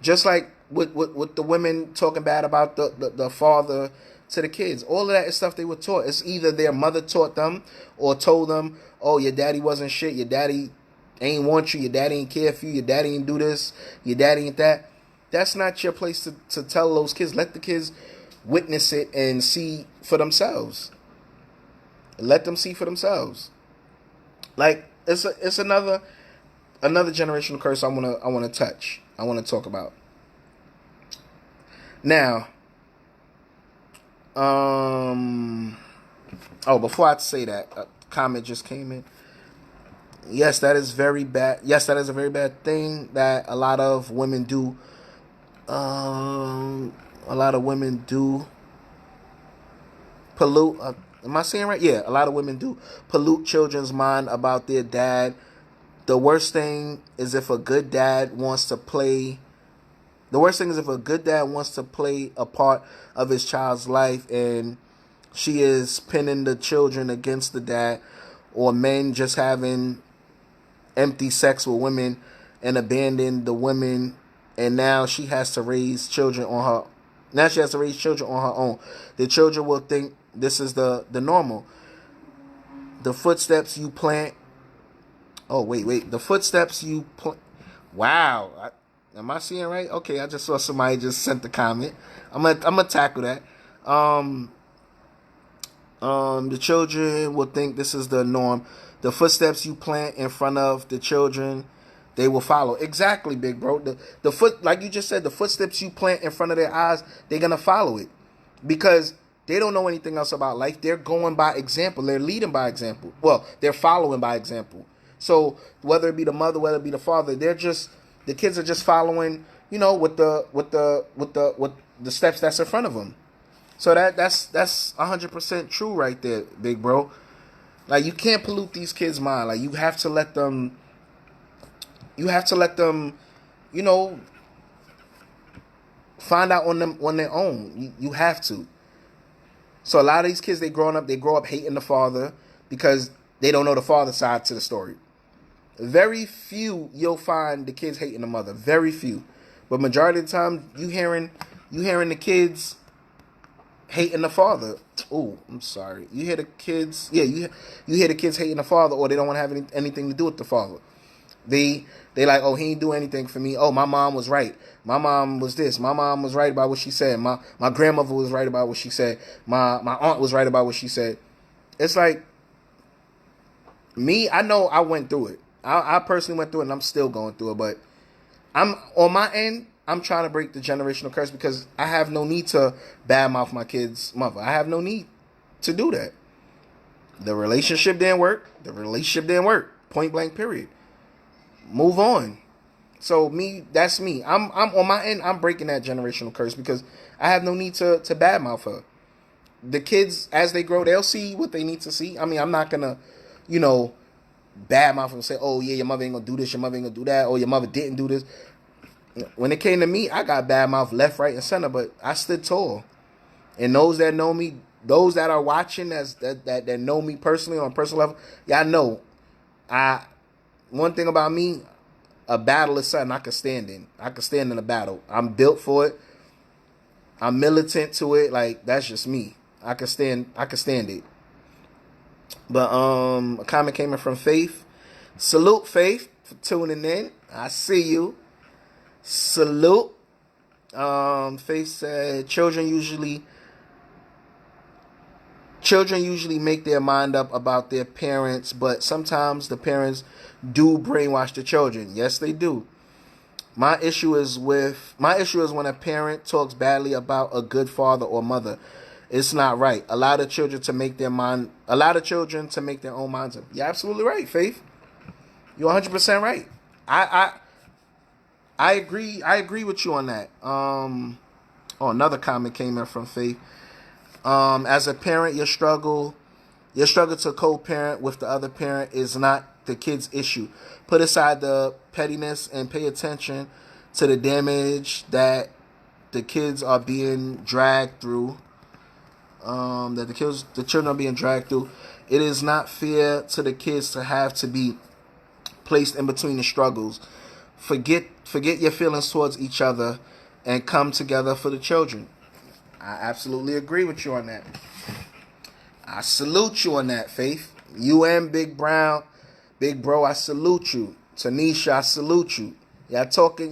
S1: Just like with the women talking bad about the father to the kids. All of that is stuff they were taught. It's either their mother taught them or told them, oh, your daddy wasn't shit. Your daddy ain't want you. Your daddy ain't care for you. Your daddy ain't do this. Your daddy ain't that. That's not your place to tell those kids. Let the kids witness it and see for themselves. Let them see for themselves. Like, it's another generational curse I wanna touch. I wanna talk about. Now, before I say that, a comment just came in. Yes, that is very bad. Yes, that is a very bad thing that a lot of women do. A lot of women do pollute. Am I saying right? Yeah, a lot of women do pollute children's mind about their dad. The worst thing is if a good dad wants to play. The worst thing is if a good dad wants to play a part of his child's life, and she is pinning the children against the dad, or men just having empty sex with women and abandon the women, and now she has to raise children on her. Now she has to raise children on her own. The children will think this is the normal. The footsteps you plant. Oh, wait. The footsteps you plant. Wow. Am I seeing right? Okay, I just saw somebody just sent the comment. I'm gonna tackle that. The children will think this is the norm. The footsteps you plant in front of the children, they will follow. Exactly, big bro. The foot, like you just said, the footsteps you plant in front of their eyes, they're gonna follow it, because they don't know anything else about life. They're going by example. They're leading by example. Well, they're following by example. So whether it be the mother, whether it be the father, the kids are just following, with the steps that's in front of them. So that's 100% true right there, big bro. Like, you can't pollute these kids' mind. Like, you have to let them. Find out on their own. You have to. So a lot of these kids, they grow up hating the father because they don't know the father side to the story. Very few you'll find the kids hating the mother. Very few. But majority of the time, you hearing the kids hating the father. Oh, I'm sorry. You hear the kids. Yeah, you hear the kids hating the father, or they don't want to have anything to do with the father. They like, oh, he ain't do anything for me. Oh, my mom was right. My mom was this. My mom was right about what she said. My grandmother was right about what she said. My aunt was right about what she said. It's like, me, I know I went through it. I personally went through it, and I'm still going through it. But I'm on my end, I'm trying to break the generational curse, because I have no need to badmouth my kid's mother. I have no need to do that. The relationship didn't work. Point blank, period. Move on. So that's me. I'm on my end. I'm breaking that generational curse, because I have no need to badmouth her. The kids, as they grow, they'll see what they need to see. I mean, I'm not gonna, badmouth and say, oh yeah, your mother ain't gonna do this, your mother ain't gonna do that, or your mother didn't do this. When it came to me, I got badmouth left, right, and center, but I stood tall. And those that know me, those that are watching that know me personally on a personal level, y'all know I one thing about me, a battle is something I can stand in. I can stand in a battle. I'm built for it. I'm militant to it. Like that's just me. I can stand it. But a comment came in from Faith. Salute Faith for tuning in. I see you. Salute. Faith said children usually make their mind up about their parents, but sometimes the parents do brainwash the children. Yes, they do. My issue is when a parent talks badly about a good father or mother. It's not right. Allow the children to make their own minds up. You're absolutely right, Faith. You're 100% right. I agree with you on that. Another comment came in from Faith. As a parent, your struggle to co-parent with the other parent is not the kid's issue. Put aside the pettiness and pay attention to the damage that the kids are being dragged through. The children are being dragged through. It is not fair to the kids to have to be placed in between the struggles. Forget your feelings towards each other and come together for the children. I absolutely agree with you on that. I salute you on that, Faith. You and Big Bro, I salute you. Tanisha, I salute you. Y'all talking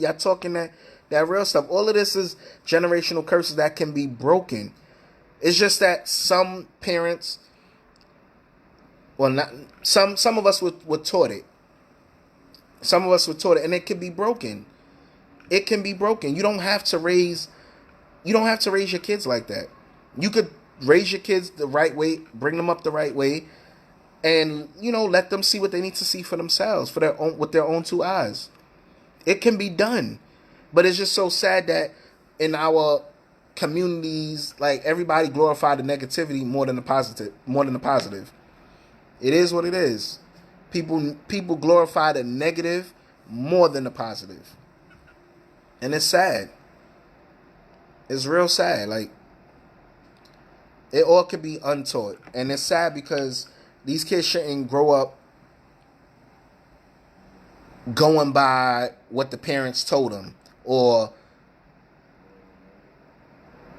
S1: that real stuff. All of this is generational curses that can be broken. It's just that some parents, well, not some of us were taught it. Some of us were taught it, and it can be broken. It can be broken. You don't have to raise your kids like that. You could raise your kids the right way, bring them up the right way, and let them see what they need to see for themselves, with their own two eyes. It can be done, but it's just so sad that in our communities, like everybody glorify the negativity more than the positive. It is what it is. People glorify the negative more than the positive, and it's sad. It's real sad. Like, it all could be untaught. And it's sad because these kids shouldn't grow up going by what the parents told them or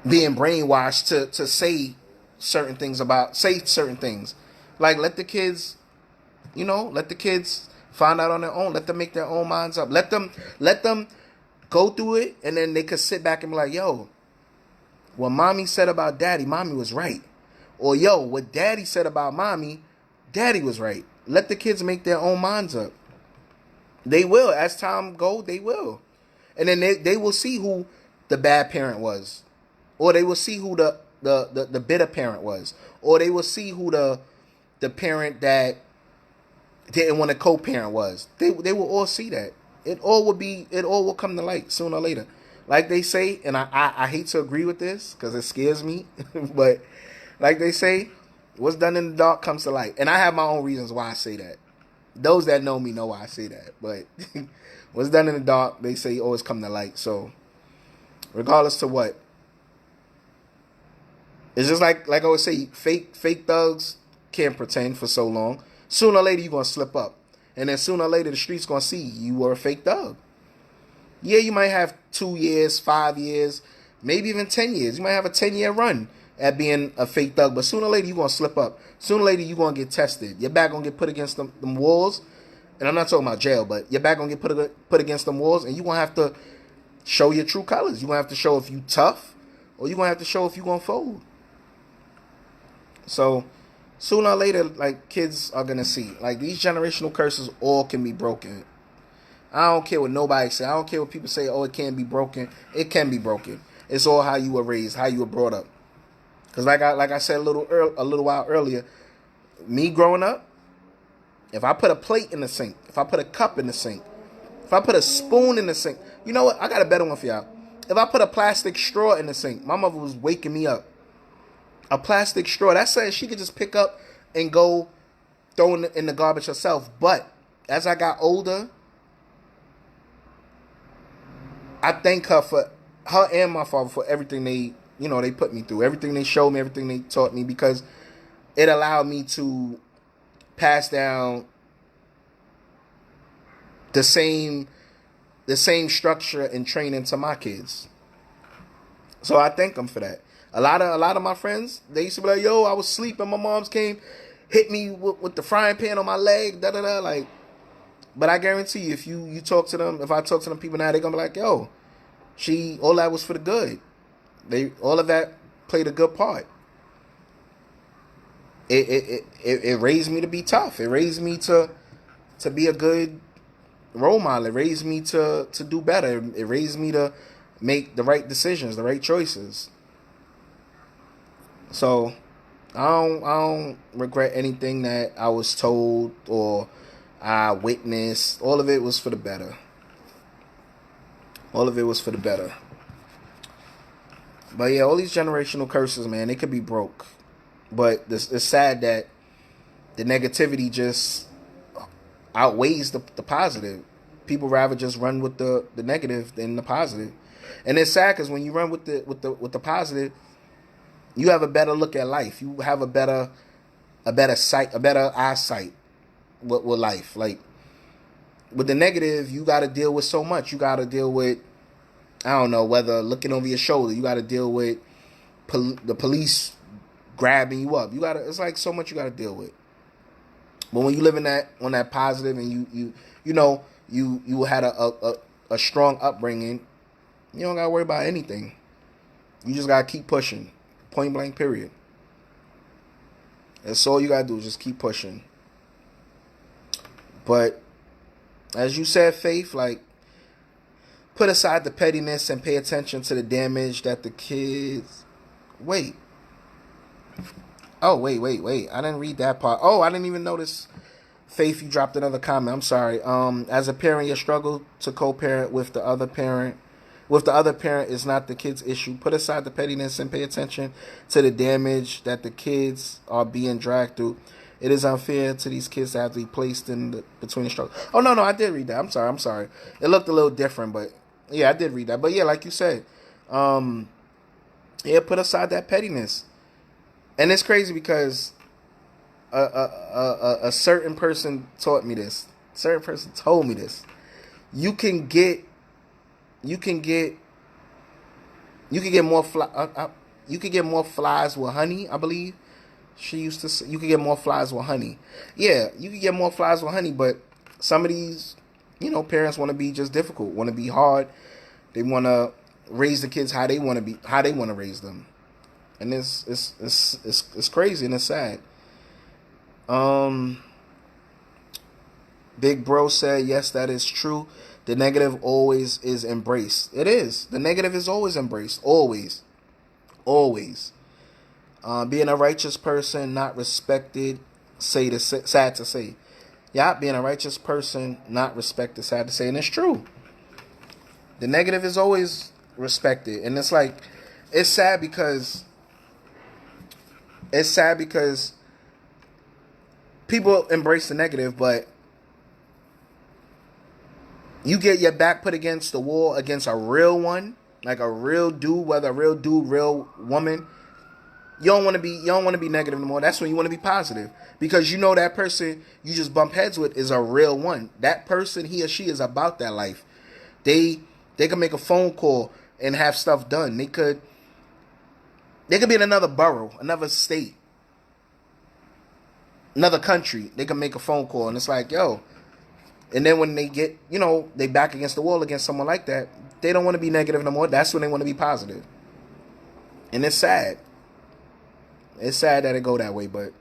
S1: being brainwashed to say certain things. Like, let the kids find out on their own. Let them make their own minds up. Let them go through it, and then they could sit back and be like, yo, what mommy said about daddy was right. Or, yo, what daddy said about mommy, daddy was right. Let the kids make their own minds up. They will. As time goes, they will. And then they will see who the bad parent was. Or they will see who the bitter parent was. Or they will see who the parent that didn't want to co-parent was. They will all see that. It all will come to light sooner or later. Like they say, and I hate to agree with this because it scares me, but like they say, what's done in the dark comes to light. And I have my own reasons why I say that. Those that know me know why I say that. But what's done in the dark, they say, always come to light. So regardless to what, it's just like I always say, fake thugs can't pretend for so long. Sooner or later, you're going to slip up. And then sooner or later, the street's going to see you were a fake thug. Yeah, you might have 2 years, 5 years, maybe even 10 years. You might have a 10-year run at being a fake thug. But sooner or later, you're going to slip up. Sooner or later, you're going to get tested. Your back going to get put against them walls. And I'm not talking about jail, but your back going to get put against them walls. And you're going to have to show your true colors. You're going to have to show if you tough, or you're going to have to show if you're going to fold. So sooner or later, like, kids are going to see. Like, these generational curses all can be broken. I don't care what nobody say. I don't care what people say, oh, it can't be broken. It can be broken. It's all how you were raised, how you were brought up. Because like I said a little while earlier, me growing up, if I put a plate in the sink, if I put a cup in the sink, if I put a spoon in the sink, you know what? I got a better one for y'all. If I put a plastic straw in the sink, my mother was waking me up. A plastic straw. That's something she could just pick up and go throw in the garbage herself. But as I got older, I thank her and my father for everything they put me through, everything they showed me, everything they taught me, because it allowed me to pass down the same structure and training to my kids. So I thank them for that. A lot of my friends, they used to be like, yo, I was sleeping, my mom's came, hit me with the frying pan on my leg, da da da, like. But I guarantee you, if you talk to them, if I talk to them people now, they're gonna be like, yo, all that was for the good. All of that played a good part. It raised me to be tough. It raised me to be a good role model. It raised me to do better. It raised me to make the right decisions, the right choices. So I don't regret anything that I was told or I witnessed. All of it was for the better. All of it was for the better. But yeah, all these generational curses, man, they could be broke. But it's sad that the negativity just outweighs the positive. People rather just run with the negative than the positive. And it's sad because when you run with the positive, you have a better look at life. You have a better eyesight with life. Like with the negative, you got to deal with so much. You got to deal with, I don't know, whether looking over your shoulder. You got to deal with the police grabbing you up. It's like so much you got to deal with. But when you live on that positive, and you had a strong upbringing, you don't got to worry about anything. You just got to keep pushing. Point blank, period. That's all you got to do is just keep pushing. But as you said, Faith, like, put aside the pettiness and pay attention to the damage that the kids... Wait. Oh, wait. I didn't read that part. Oh, I didn't even notice. Faith, you dropped another comment. I'm sorry. As a parent, your struggle to co-parent with the other parent is not the kid's issue. Put aside the pettiness and pay attention to the damage that the kids are being dragged through. It is unfair to these kids to have to be placed in between the struggle. Oh, no, I did read that. I'm sorry. It looked a little different, but yeah, I did read that. But yeah, like you said, put aside that pettiness. And it's crazy because a certain person taught me this. A certain person told me this. You can get more flies with honey, I believe. She used to say, you can get more flies with honey. Yeah, you can get more flies with honey, but some of these, parents want to be just difficult, want to be hard. They want to raise the kids how they want to raise them. And it's crazy and it's sad. Big Bro said, yes, that is true. The negative always is embraced. It is. The negative is always embraced. Always. Always. Being a righteous person, not respected, sad to say. Yeah, being a righteous person, not respected, sad to say. And it's true. The negative is always respected. And it's like, it's sad because people embrace the negative, but you get your back put against the wall against a real one, like a real dude, whether a real dude, real woman. You don't want to be negative anymore. That's when you want to be positive, because you know that person you just bump heads with is a real one. That person, he or she, is about that life. They can make a phone call and have stuff done. They could be in another borough, another state, another country. They can make a phone call and it's like, yo. And then when they get, they back against the wall against someone like that, they don't want to be negative no more. That's when they want to be positive. And it's sad. It's sad that it go that way, but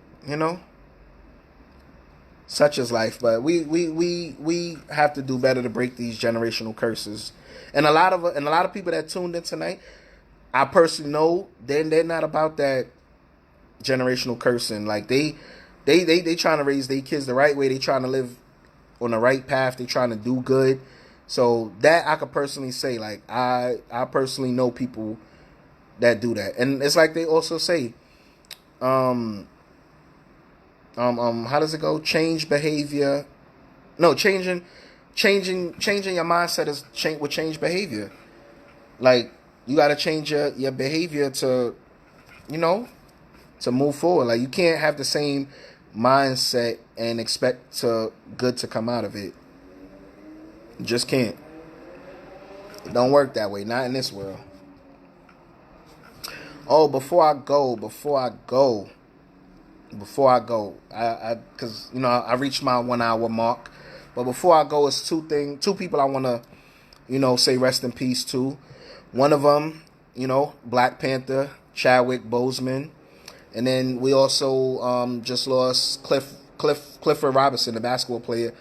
S1: such is life. But we have to do better to break these generational curses. And a lot of people that tuned in tonight, I personally know they're not about that generational cursing. Like they trying to raise their kids the right way. They trying to live on the right path. They trying to do good. So that I could personally say, like I personally know people that do that. And it's like they also say, how does it go? Change behavior. No, changing your mindset will change behavior. Like you got to change your behavior to, you know, to move forward. Like, you can't have the same mindset and expect good to come out of it. You just can't. It don't work that way. Not in this world. Oh, before I go, because I reached my 1 hour mark. But before I go, it's two people I want to, say rest in peace to. One of them, Black Panther, Chadwick Boseman, and then we also just lost Clifford Robinson, the basketball player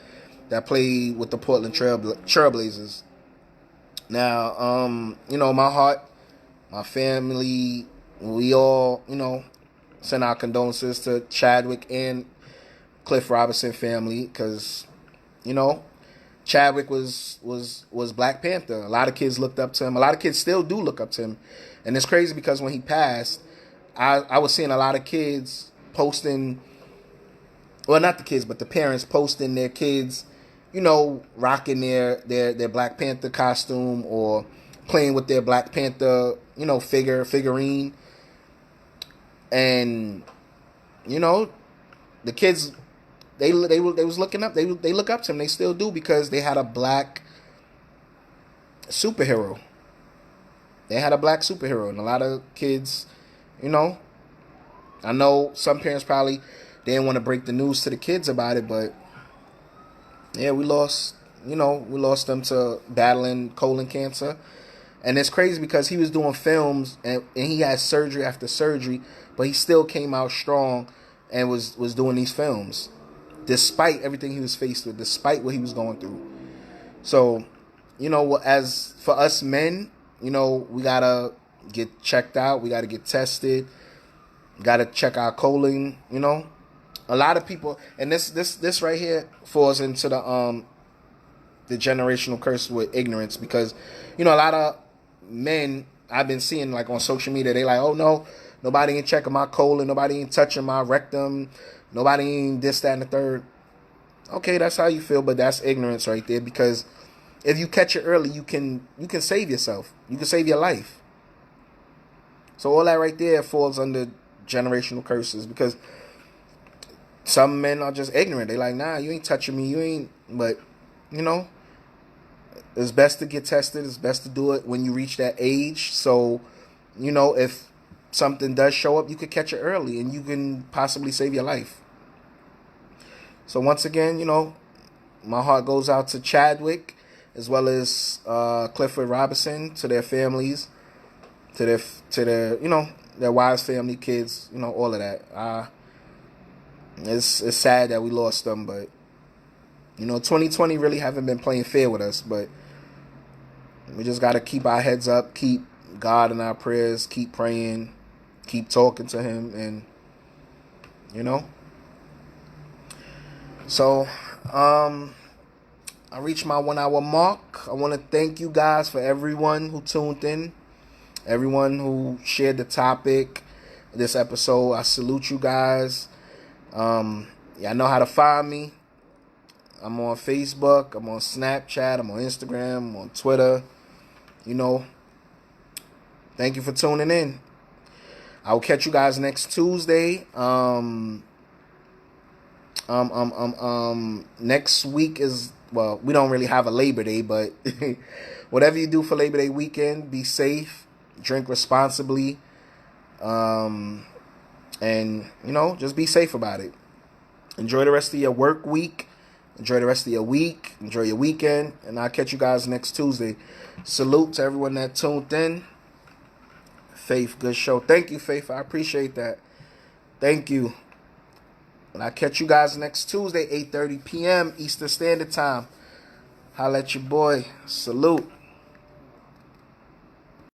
S1: that played with the Portland Trailblazers. Now, my heart, my family, we all, send our condolences to Chadwick and Cliff Robinson family, because, Chadwick was Black Panther. A lot of kids looked up to him. A lot of kids still do look up to him. And it's crazy because when he passed, I was seeing a lot of kids posting, well, not the kids, but the parents posting their kids, rocking their Black Panther costume or playing with their Black Panther, figurine. And, the kids, they was looking up. They look up to him. They still do, because they had a black superhero. They had a black superhero, and a lot of kids, I know some parents probably didn't want to break the news to the kids about it, but yeah, we lost them to battling colon cancer. And it's crazy because he was doing films and he had surgery after surgery, but he still came out strong and was doing these films despite everything he was faced with, despite what he was going through. So, as for us men, we got to get checked out. We got to get tested. Got to check our colon, A lot of people, and this right here falls into the generational curse with ignorance, because, a lot of men I've been seeing, like, on social media, they like, oh no, nobody ain't checking my colon, nobody ain't touching my rectum, nobody ain't this, that, and the third. Okay, that's how you feel, but that's ignorance right there, because if you catch it early, you can save yourself. You can save your life. So all that right there falls under generational curses, because some men are just ignorant. They like, nah, you ain't touching me, you ain't. But, it's best to get tested. It's best to do it when you reach that age. So, if something does show up, you could catch it early and you can possibly save your life. So once again, my heart goes out to Chadwick as well as Clifford Robinson, to their families, to their their wives, family, kids, all of that. It's sad that we lost them, but 2020 really haven't been playing fair with us. But we just got to keep our heads up, keep God in our prayers, keep praying, keep talking to Him, and So, I reached my 1 hour mark. I want to thank you guys for everyone who tuned in, everyone who shared the topic, this episode. I salute you guys. Y'all know how to find me. I'm on Facebook, I'm on Snapchat, I'm on Instagram, I'm on Twitter. Thank you for tuning in. I will catch you guys next Tuesday. Next week is, well, we don't really have a Labor Day, but whatever you do for Labor Day weekend, be safe, drink responsibly, and just be safe about it. Enjoy the rest of your work week. Enjoy the rest of your week. Enjoy your weekend. And I'll catch you guys next Tuesday. Salute to everyone that tuned in. Faith, good show. Thank you, Faith. I appreciate that. Thank you. And I'll catch you guys next Tuesday, 8:30 p.m. Eastern Standard Time. Holla at your boy. Salute.